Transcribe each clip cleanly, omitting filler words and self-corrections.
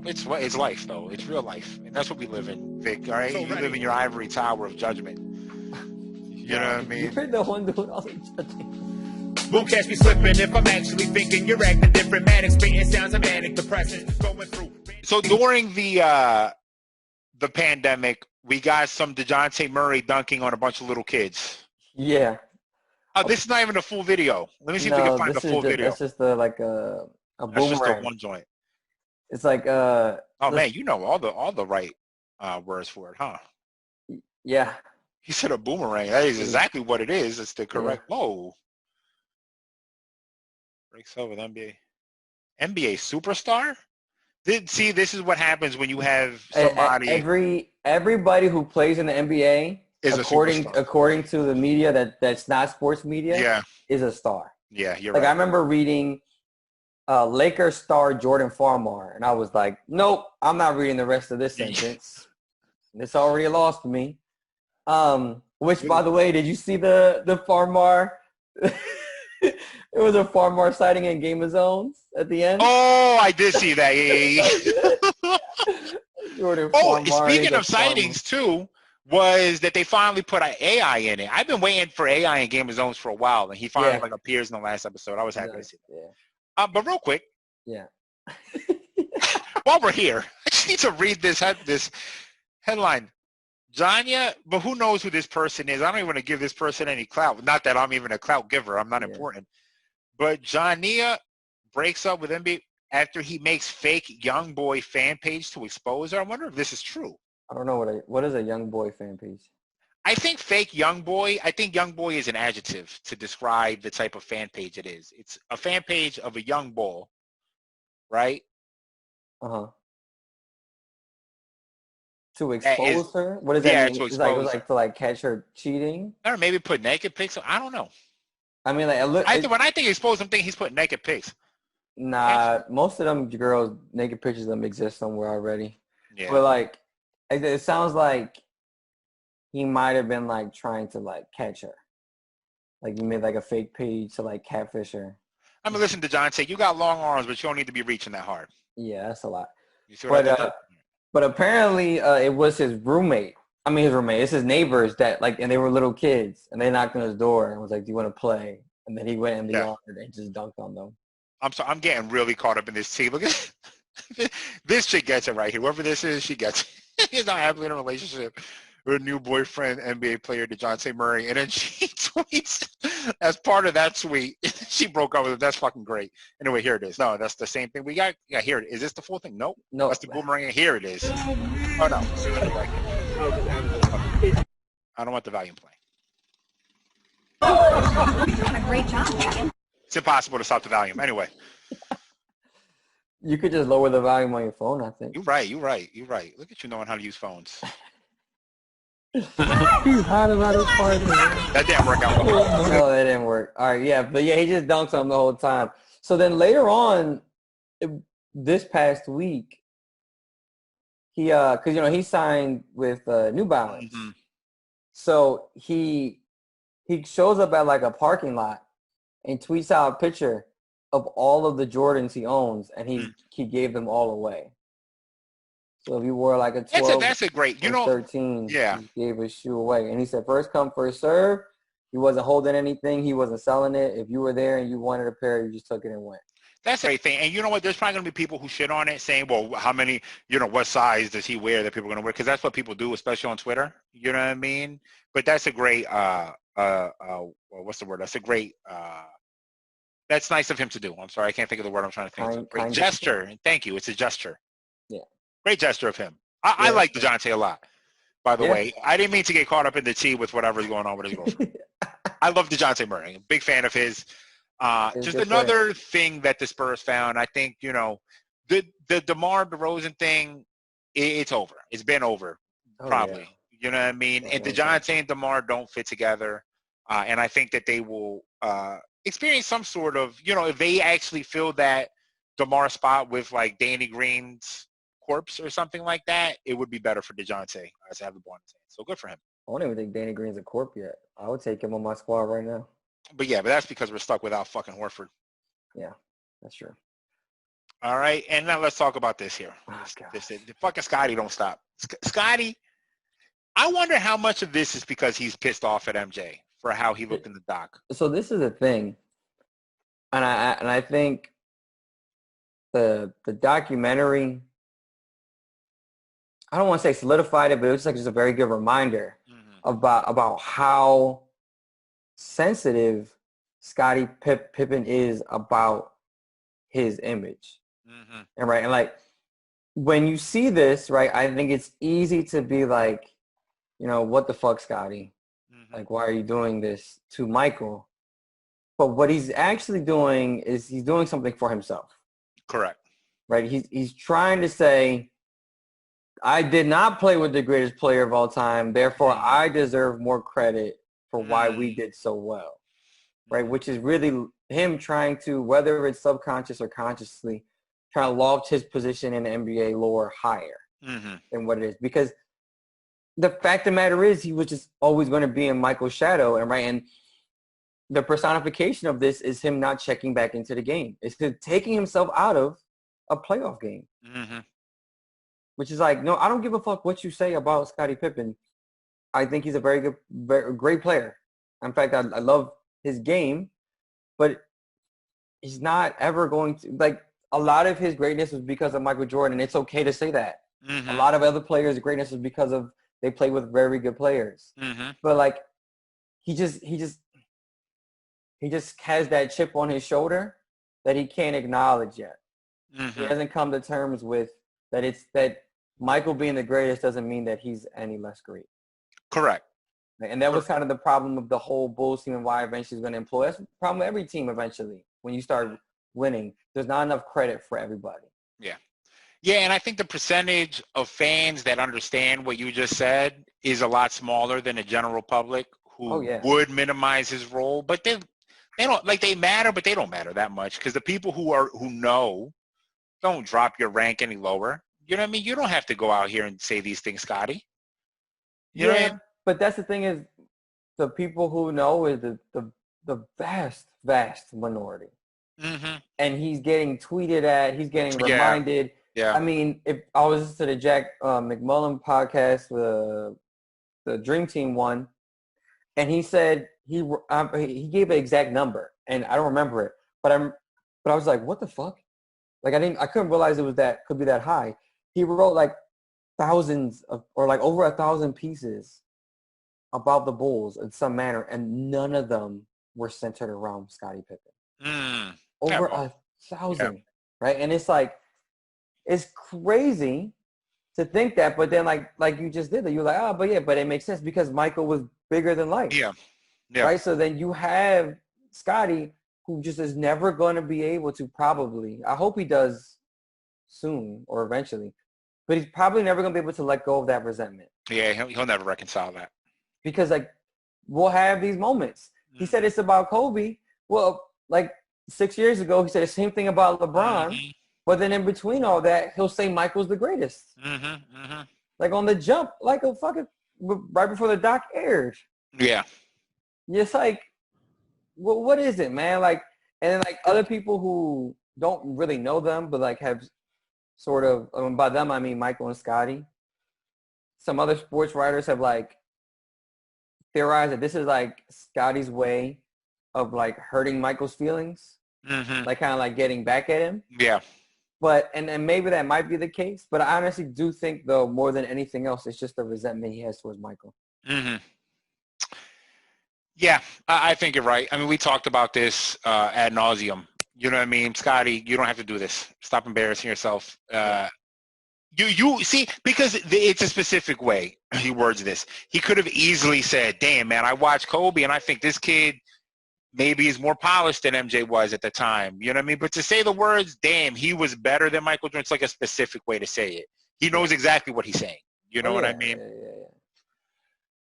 It's life though. It's real life, and that's what we live in, Vic. All right, you live in your ivory tower of judgment. You know what I mean? You're the one doing all the judging. Won't catch me slipping if I'm actually thinking. You're acting different, manic, spitting sounds of manic depressing, going through. So during the pandemic, we got some Dejounte Murray dunking on a bunch of little kids. Yeah. Oh, this is not even a full video. Let me see if we can find the full video. That's just a That's boomerang. just a one joint. It's like oh man, you know all the right words for it, huh? Yeah. He said a boomerang. That is exactly what it is. It's the correct. Yeah. Whoa. Breaks up with NBA superstar. See, this is what happens when you have somebody. Everybody who plays in the NBA is according to the media that's not sports media. Yeah. Is a star. Yeah, you're right. I remember reading Lakers star Jordan Farmar, and I was like, nope, I'm not reading the rest of this sentence. It's already a loss to me. Which, by the way, did you see the Farmar? It was a Farmar sighting in Game of Zones at the end. Oh, I did see that. Yeah. Jordan Farmar, speaking of sightings, too, was that they finally put an AI in it. I've been waiting for AI in Game of Zones for a while, and he finally appears in the last episode. I was happy to see that. Yeah. But real quick. Yeah. While we're here, I just need to read this headline. Janya, but who knows who this person is? I don't even want to give this person any clout. Not that I'm even a clout giver. I'm not important. But Jania breaks up with NBA after he makes fake young boy fan page to expose her. I wonder if this is true. I don't know what is a young boy fan page. I think fake young boy. I think young boy is an adjective to describe the type of fan page it is. It's a fan page of a young boy, right? To expose her? What does that mean? To expose her. To catch her cheating? Or maybe put naked pics. I don't know. I mean, when I think expose, I'm thinking he's putting naked pics. Nah, most of them girls naked pictures of them exist somewhere already. Yeah. But it sounds like he might have been trying to catch her. You made a fake page to catfish her. I mean, listen to John say you got long arms, but you don't need to be reaching that hard. Yeah, that's a lot. You see what I did? But apparently, it was his roommate. I mean, his roommate. It's his neighbors that and they were little kids, and they knocked on his door and was like, "Do you want to play?" And then he went in the yard and just dunked on them. I'm sorry. I'm getting really caught up in this tea. Look at this chick gets it right here. Whoever this is, she gets it. He's not happily in a relationship with a new boyfriend, NBA player Dejounte Murray, and then she tweets as part of that tweet, she broke up with him. That's fucking great. Anyway, here it is. No, that's the same thing we got. Yeah, here it is. Is this the full thing? Nope. No. That's the boomerang. Here it is. Oh no. I don't want the volume playing. You're doing a great job. It's impossible to stop the volume. Anyway. You could just lower the volume on your phone, I think. You're right. Look at you knowing how to use phones. He's hot about his party. That didn't work out well. No, that didn't work. All right, yeah. But, yeah, he just dunks on him the whole time. So then later on, this past week, he because, he signed with New Balance. Mm-hmm. So he shows up at, a parking lot and tweets out a picture of all of the Jordans he owns, and he gave them all away. So if you wore a 12, that's a great, 13, he gave his shoe away. And he said, first come, first serve. He wasn't holding anything. He wasn't selling it. If you were there and you wanted a pair, you just took it and went. That's a great thing. And you know what? There's probably going to be people who shit on it saying, well, how many, what size does he wear that people are going to wear? Because that's what people do, especially on Twitter. You know what I mean? But that's a great, what's the word? That's a great, that's nice of him to do. I'm sorry. I can't think of the word I'm trying to think. Great gesture. Thank you. It's a gesture. Yeah. Great gesture of him. I like Dejounte a lot, by the way. I didn't mean to get caught up in the tea with whatever's going on with his girlfriend. I love Dejounte Murray. I'm a big fan of his. Just another thing that the Spurs found, I think, the DeMar DeRozan thing, it's over. It's been over, probably. Yeah. You know what I mean? And Dejounte and DeMar don't fit together. And I think that they will experience some sort of, if they actually fill that DeMar spot with Danny Green's corpse or something like that, it would be better for Dejounte to have the ball in his hands. So good for him. I don't even think Danny Green's a corp yet. I would take him on my squad right now. But that's because we're stuck without fucking Horford. Yeah, that's true. All right, and now let's talk about this here. Oh, The fucking Scottie don't stop. Scottie, I wonder how much of this is because he's pissed off at MJ for how he looked in the doc. So this is the thing, and I think the documentary, I don't want to say solidified it, but it was like just a very good reminder about how sensitive Scottie Pippen is about his image. And right, and like when you see this, right, I think it's easy to be like, you know, what the fuck, Scottie? Like, why are you doing this to Michael? But what he's actually doing is he's doing something for himself. Correct. Right? He's trying to say, I did not play with the greatest player of all time, therefore I deserve more credit for why we did so well. Right? Which is really him trying to, whether it's subconscious or consciously, trying to loft his position in the NBA lore higher than what it is. Because the fact of the matter is he was just always going to be in Michael's shadow. And the personification of this is him not checking back into the game. It's him taking himself out of a playoff game. Which is like, no, I don't give a fuck what you say about Scottie Pippen. I think he's a very great player. In fact, I love his game, but he's not ever going to, like, a lot of his greatness was because of Michael Jordan, and it's okay to say that. A lot of other players' greatness is because of they play with very good players. But like, he just has that chip on his shoulder that he can't acknowledge yet. He hasn't come to terms with that Michael being the greatest doesn't mean that he's any less great. Correct. And that was kind of the problem of the whole Bulls team and why eventually is going to employ. That's the problem with every team eventually. When you start winning, there's not enough credit for everybody. Yeah, and I think the percentage of fans that understand what you just said is a lot smaller than the general public who would minimize his role. But they don't, like, they matter, but they don't matter that much because the people who know don't drop your rank any lower. You know what I mean? You don't have to go out here and say these things, Scottie. You know what I mean? But that's the thing is the people who know is the vast minority. And he's getting tweeted at. He's getting reminded. Yeah. I mean, if I was listening to the Jack McMullen podcast, the Dream Team one, and he said he gave an exact number, and I don't remember it, but I was like, what the fuck? Like I couldn't realize could be that high. He wrote like thousands of, or like over 1,000 pieces about the Bulls in some manner, and none of them were centered around Scottie Pippen. Over 1,000, right? And it's like, it's crazy to think that, but then like you just did that, you're like, oh, but it makes sense because Michael was bigger than life. Yeah. Right? So then you have Scottie, who just is never going to be able to probably, I hope he does soon or eventually, but he's probably never going to be able to let go of that resentment. Yeah, he'll never reconcile that. Because, like, we'll have these moments. He said it's about Kobe. Well, like 6 years ago, he said the same thing about LeBron. But then in between all that, he'll say Michael's the greatest. Like on the jump, like a fucking, right before the doc aired. Yeah. It's like, well, what is it, man? Like, and then like other people who don't really know them, but like have sort of, by them I mean Michael and Scottie. Some other sports writers have like theorized that this is like Scottie's way of like hurting Michael's feelings, like kind of like getting back at him. Yeah. But and maybe that might be the case, but I honestly do think though more than anything else, it's just the resentment he has towards Michael. Yeah, I think you're right. I mean, we talked about this ad nauseum. You know what I mean, Scottie? You don't have to do this. Stop embarrassing yourself. You see, because it's a specific way he words this. He could have easily said, "Damn, man, I watched Kobe, and I think this kid maybe is more polished than MJ was at the time." You know what I mean? But to say the words, "Damn, he was better than Michael Jordan," it's like a specific way to say it. He knows exactly what he's saying. You know what I mean?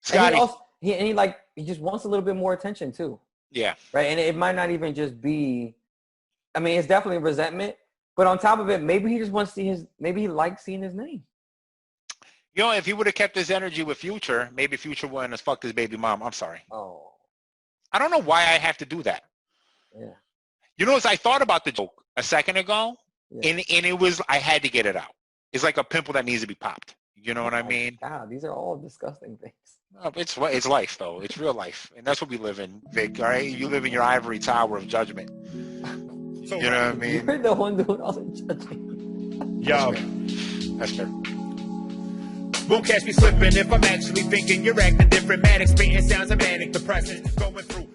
Scottie, he just wants a little bit more attention too. Yeah. Right, and it might not even just be. I mean, it's definitely resentment. But on top of it, maybe he just wants to see maybe he likes seeing his name. You know, if he would have kept his energy with Future, maybe Future wouldn't have fucked his baby mom. I'm sorry. Oh. I don't know why I have to do that. Yeah. You know, as I thought about the joke a second ago, Yeah. And it was, I had to get it out. It's like a pimple that needs to be popped. You know what I mean? God, these are all disgusting things. No, it's life, though. It's real life. And that's what we live in, Vic, all right? You live in your ivory tower of judgment. So, You know what I mean? You're the one doing all the judging. yo, That's fair. won't catch me slipping if I'm actually thinking you're acting different. Manic, spitting sounds of manic depressing. Going through